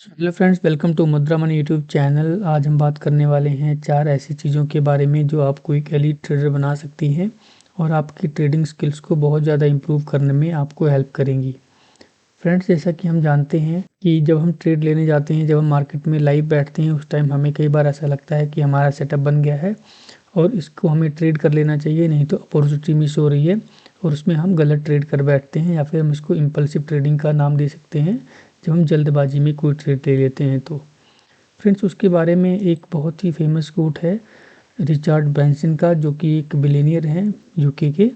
Hello friends, welcome to मुद्रा money YouTube channel. आज हम बात करने वाले हैं 4 ऐसी चीज़ों के बारे में जो आपको एक एलीट ट्रेडर बना सकती हैं और आपकी ट्रेडिंग स्किल्स को बहुत ज़्यादा इम्प्रूव करने में आपको हेल्प करेंगी। फ्रेंड्स, जैसा कि हम जानते हैं कि जब हम ट्रेड लेने जाते हैं, जब हम मार्केट में लाइव बैठते हैं, उस टाइम हमें कई बार ऐसा लगता है कि हमारा सेटअप बन गया है और इसको हमें ट्रेड कर लेना चाहिए, नहीं तो अपॉर्चुनिटी मिस हो रही है और उसमें हम गलत ट्रेड कर बैठते हैं, या फिर हम इसको इम्पल्सिव ट्रेडिंग का नाम दे सकते हैं जब हम जल्दबाजी में कोई ट्रेड ले लेते हैं तो। फ्रेंड्स, उसके बारे में एक बहुत ही फेमस कोट है रिचर्ड ब्रैंसन का, जो कि एक बिलियनियर हैं यूके के।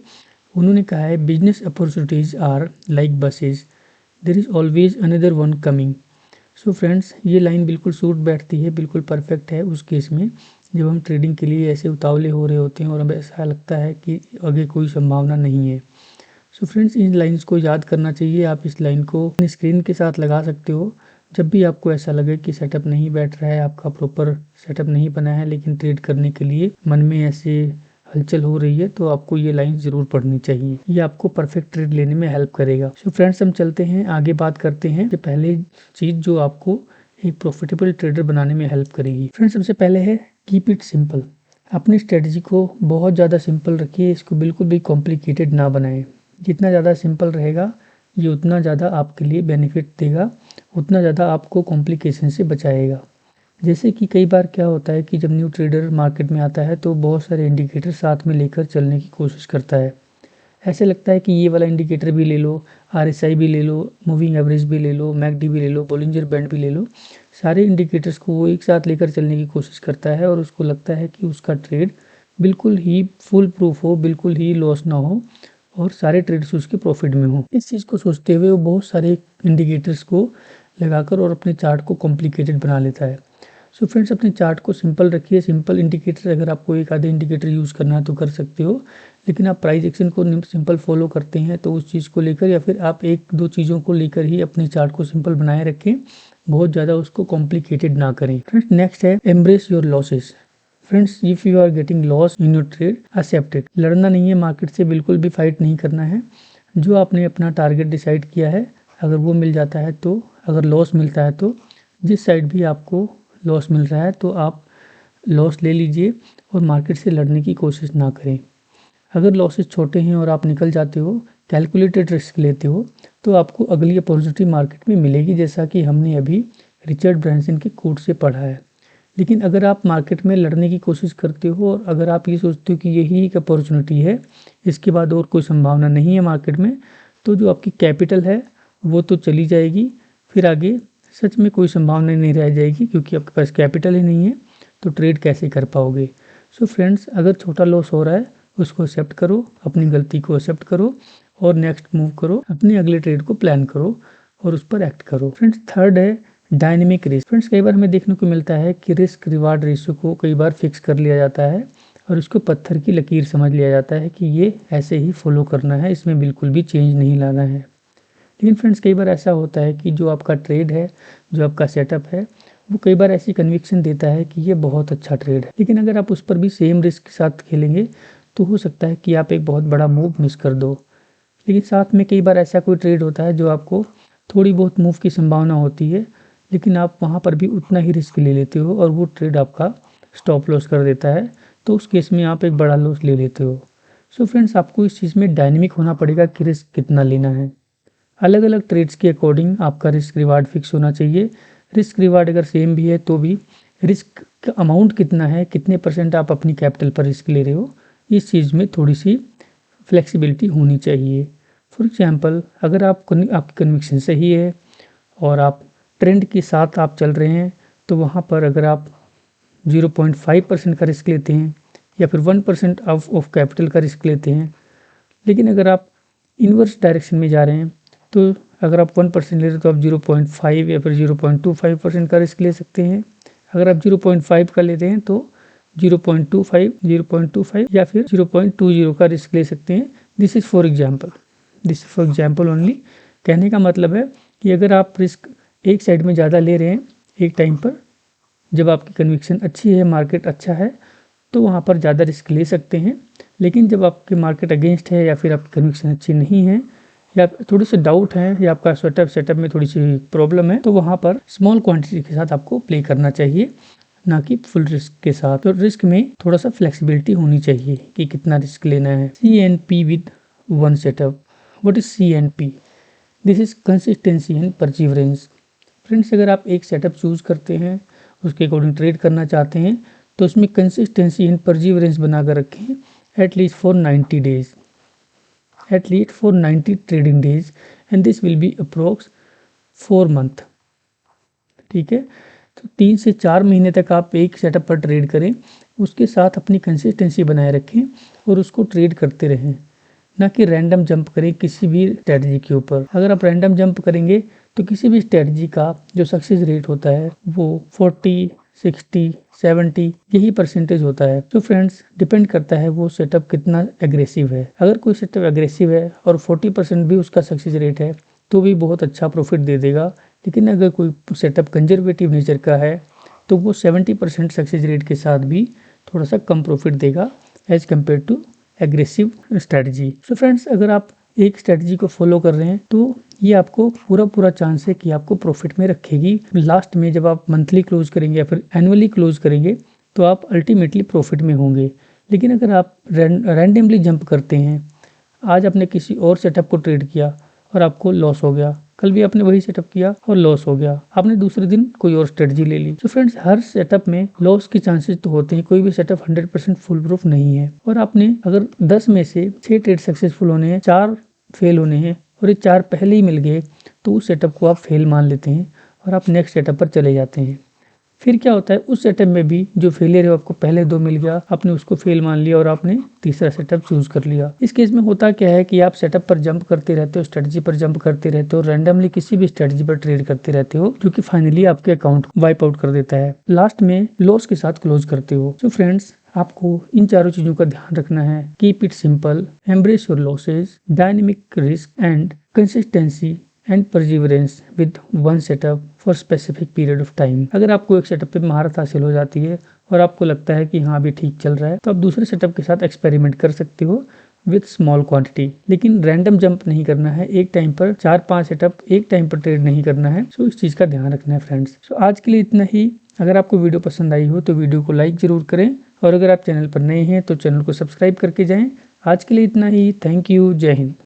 उन्होंने कहा है, business opportunities are like buses, there is always another one coming. So friends, ये लाइन बिल्कुल सूट बैठती है, बिल्कुल परफेक्ट है उस केस में जब हम ट्रेडिंग के लिए ऐसे उतावले हो रहे होते हैं और हमें ऐसा लगता है कि आगे कोई संभावना नहीं है। सो फ्रेंड्स, इन लाइंस को याद करना चाहिए। आप इस लाइन को अपनी स्क्रीन के साथ लगा सकते हो जब भी आपको ऐसा लगे कि सेटअप नहीं बैठ रहा है, आपका प्रॉपर सेटअप नहीं बना है, लेकिन ट्रेड करने के लिए मन में ऐसे हलचल हो रही है, तो आपको ये लाइन ज़रूर पढ़नी चाहिए। ये आपको परफेक्ट ट्रेड लेने में हेल्प करेगा। सो फ्रेंड्स, हम चलते हैं आगे, बात करते हैं कि पहले चीज़ जो आपको एक प्रॉफिटेबल ट्रेडर बनाने में हेल्प करेगी। फ्रेंड्स, सबसे पहले है कीप इट सिंपल। अपनी स्ट्रेटजी को बहुत ज़्यादा सिंपल रखिए, इसको बिल्कुल भी कॉम्प्लिकेटेड ना बनाएं। जितना ज़्यादा सिंपल रहेगा ये उतना ज़्यादा आपके लिए बेनिफिट देगा, उतना ज़्यादा आपको कॉम्प्लिकेशन से बचाएगा। जैसे कि कई बार क्या होता है कि जब न्यू ट्रेडर मार्केट में आता है तो बहुत सारे इंडिकेटर साथ में लेकर चलने की कोशिश करता है। ऐसे लगता है कि ये वाला इंडिकेटर भी ले लो, आरएसआई भी ले लो, मूविंग एवरेज भी ले लो, मैकडी भी ले लो, बोलिंजर बैंड भी ले लो। सारे इंडिकेटर्स को वो एक साथ लेकर चलने की कोशिश करता है और उसको लगता है कि उसका ट्रेड बिल्कुल ही फुल प्रूफ हो, बिल्कुल ही लॉस ना हो और सारे ट्रेड्स उसके प्रॉफिट में हो। इस चीज़ को सोचते हुए वो बहुत सारे इंडिकेटर्स को लगाकर और अपने चार्ट को कॉम्प्लिकेटेड बना लेता है। सो फ्रेंड्स, अपने चार्ट को सिंपल रखिए। सिंपल इंडिकेटर, अगर आपको एक आधे इंडिकेटर यूज़ करना है तो कर सकते हो, लेकिन आप प्राइस एक्शन को सिंपल फॉलो करते हैं तो उस चीज़ को लेकर, या फिर आप एक दो चीज़ों को लेकर ही अपने चार्ट को सिंपल बनाए रखें, बहुत ज़्यादा उसको कॉम्प्लिकेटेड ना करें। फ्रेंड्स, नेक्स्ट है embrace your losses. Friends, if you are getting loss in your trade, accept it. लड़ना नहीं है मार्केट से, बिल्कुल भी फाइट नहीं करना है। जो आपने अपना टारगेट डिसाइड किया है, अगर वो मिल जाता है तो, अगर लॉस मिलता है तो, जिस साइड भी आपको लॉस मिल रहा है तो आप लॉस ले लीजिए और मार्केट से लड़ने की कोशिश ना करें। अगर लॉसेस छोटे हैं और आप निकल जाते हो, कैलकुलेटेड रिस्क लेते हो, तो आपको अगली अपॉर्चुनिटी मार्केट में मिलेगी, जैसा कि हमने अभी रिचर्ड ब्रैंसन के कोट से पढ़ा है। लेकिन अगर आप मार्केट में लड़ने की कोशिश करते हो और अगर आप ये सोचते हो कि यही एक अपॉर्चुनिटी है, इसके बाद और कोई संभावना नहीं है मार्केट में, तो जो आपकी कैपिटल है वो तो चली जाएगी, फिर आगे सच में कोई संभावना नहीं रह जाएगी, क्योंकि आपके पास कैपिटल ही नहीं है, तो ट्रेड कैसे कर पाओगे। सो फ्रेंड्स, अगर छोटा लॉस हो रहा है उसको एक्सेप्ट करो, अपनी गलती को एक्सेप्ट करो और नेक्स्ट मूव करो, अपने अगले ट्रेड को प्लान करो और उस पर एक्ट करो। फ्रेंड्स, थर्ड है डायनेमिक रिस्क। फ्रेंड्स, कई बार हमें देखने को मिलता है कि रिस्क रिवार्ड रेशियो को कई बार फिक्स कर लिया जाता है और उसको पत्थर की लकीर समझ लिया जाता है कि ये ऐसे ही फॉलो करना है, इसमें बिल्कुल भी चेंज नहीं लाना है। लेकिन फ्रेंड्स, कई बार ऐसा होता है कि जो आपका ट्रेड है, जो आपका सेटअप है, वो कई बार ऐसी कन्विक्शन देता है कि ये बहुत अच्छा ट्रेड है, लेकिन अगर आप उस पर भी सेम रिस्क के साथ खेलेंगे तो हो सकता है कि आप एक बहुत बड़ा मूव मिस कर दो। लेकिन साथ में कई बार ऐसा कोई ट्रेड होता है जो आपको थोड़ी बहुत मूव की संभावना होती है, लेकिन आप वहाँ पर भी उतना ही रिस्क ले लेते हो और वो ट्रेड आपका स्टॉप लॉस कर देता है, तो उस केस में आप एक बड़ा लॉस ले लेते हो। सो फ्रेंड्स, आपको इस चीज़ में डायनेमिक होना पड़ेगा कि रिस्क कितना लेना है। अलग अलग ट्रेड्स के अकॉर्डिंग आपका रिस्क रिवार्ड फिक्स होना चाहिए। रिस्क रिवार्ड अगर सेम भी है तो भी रिस्क का अमाउंट कितना है, कितने % आप अपनी कैपिटल पर रिस्क ले रहे हो, इस चीज़ में थोड़ी सी फ्लेक्सिबिलिटी होनी चाहिए। फॉर एग्जांपल, अगर आपकी कन्विक्शन सही है और आप ट्रेंड के साथ आप चल रहे हैं, तो वहाँ पर अगर आप 0.5% का रिस्क लेते हैं या फिर 1% ऑफ कैपिटल का रिस्क लेते हैं, लेकिन अगर आप इन्वर्स डायरेक्शन में जा रहे हैं, तो अगर आप 1% ले रहे हो तो आप 0.5 या फिर 0.25% का रिस्क ले सकते हैं। अगर आप 0.5 का लेते हैं तो 0.25 या फिर 0.20 का रिस्क ले सकते हैं। This is for example only. कहने का मतलब है कि अगर आप रिस्क एक साइड में ज़्यादा ले रहे हैं एक टाइम पर, जब आपकी कन्विक्शन अच्छी है, मार्केट अच्छा है, तो वहाँ पर ज़्यादा रिस्क ले सकते हैं। लेकिन जब आपके मार्केट अगेंस्ट है या फिर आपकी कन्विक्शन अच्छी नहीं है या थोड़े से डाउट हैं या आपका सेटअप में थोड़ी सी प्रॉब्लम है, तो वहाँ पर स्मॉल क्वांटिटी के साथ आपको प्ले करना चाहिए, ना कि फुल रिस्क के साथ। तो रिस्क में थोड़ा सा फ्लेक्सिबिलिटी होनी चाहिए कि कितना रिस्क लेना है। CNP with one setup. What is CNP? This is consistency and perseverance. Friends, अगर आप एक सेटअप चूज करते हैं, उसके अकॉर्डिंग ट्रेड करना चाहते हैं, तो उसमें कंसिस्टेंसी एंड परसिवरेंस बनाकर रखें at least for 90 days, at least for 90 trading days, and this will be approx 4 month. ठीक है, तो 3 से 4 महीने तक आप एक सेटअप पर ट्रेड करें, उसके साथ अपनी कंसिस्टेंसी बनाए रखें और उसको ट्रेड करते रहें, ना कि रैंडम जंप करें किसी भी स्ट्रेटजी के ऊपर। अगर आप रैंडम जंप करेंगे तो किसी भी स्ट्रेटजी का जो सक्सेस रेट होता है वो 40, 60, 70 यही परसेंटेज होता है। तो फ्रेंड्स, डिपेंड करता है वो सेटअप कितना एग्रेसिव है। अगर कोई सेटअप एग्रेसिव है और 40% भी उसका सक्सेस रेट है तो भी बहुत अच्छा प्रॉफिट दे देगा, लेकिन अगर कोई सेटअप कंजर्वेटिव नेचर का है तो वो 70% सक्सेस रेट के साथ भी थोड़ा सा कम प्रॉफिट देगा as compare to aggressive strategy. So friends, अगर आप एक स्ट्रेटजी को फॉलो कर रहे हैं तो ये आपको पूरा चांस है कि आपको प्रॉफिट में रखेगी। लास्ट में जब आप मंथली क्लोज करेंगे या फिर एनुअली क्लोज करेंगे तो आप अल्टीमेटली प्रॉफिट में होंगे। लेकिन अगर आप रैंडमली जंप करते हैं, आज आपने किसी और सेटअप को ट्रेड किया और आपको लॉस हो गया, कल भी आपने वही सेटअप किया और लॉस हो गया, आपने दूसरे दिन कोई और स्ट्रेटजी ले ली। तो फ्रेंड्स, हर सेटअप में लॉस के चांसेस तो होते हैं, कोई भी सेटअप 100% फुल प्रूफ नहीं है। और आपने अगर 10 में से 6 ट्रेड सक्सेसफुल होने हैं, 4 फेल होने हैं और ये 4 पहले ही मिल गए, तो उस सेटअप को आप फेल मान लेते हैं और आप नेक्स्ट सेटअप पर चले जाते हैं। फिर क्या होता है, उस सेटअप में भी जो फेलियर है आपको पहले 2 मिल गया, आपने उसको फेल मान लिया और आपने तीसरा सेटअप चूज कर लिया। इस केस में होता क्या है कि आप सेटअप पर जंप करते रहते हो, स्ट्रेटजी पर जंप करते रहते हो, रैंडमली किसी भी स्ट्रेटजी पर ट्रेड करते रहते हो, जो कि फाइनली आपके अकाउंट वाइप आउट कर देता है। लास्ट में लॉस के साथ क्लोज करते हो। तो फ्रेंड्स, आपको इन चारों चीजों का ध्यान रखना है। Keep it simple, embrace your losses, dynamic risk and consistency and perseverance with one setup for specific period of time. अगर आपको एक सेटअप पे महारत हासिल हो जाती है और आपको लगता है कि हाँ, अभी ठीक चल रहा है, तो आप दूसरे सेटअप के साथ एक्सपेरिमेंट कर सकते हो विद स्मॉल क्वांटिटी। लेकिन रैंडम जंप नहीं करना है, एक टाइम पर 4-5 सेटअप एक टाइम पर ट्रेड नहीं करना है। सो इस चीज का ध्यान रखना है फ्रेंड्स। सो आज के लिए इतना ही। अगर आपको वीडियो पसंद आई हो तो वीडियो को लाइक जरूर करें, और अगर आप चैनल पर नए हैं तो चैनल को सब्सक्राइब करके जाएं। आज के लिए इतना ही। Thank you. जय हिंद।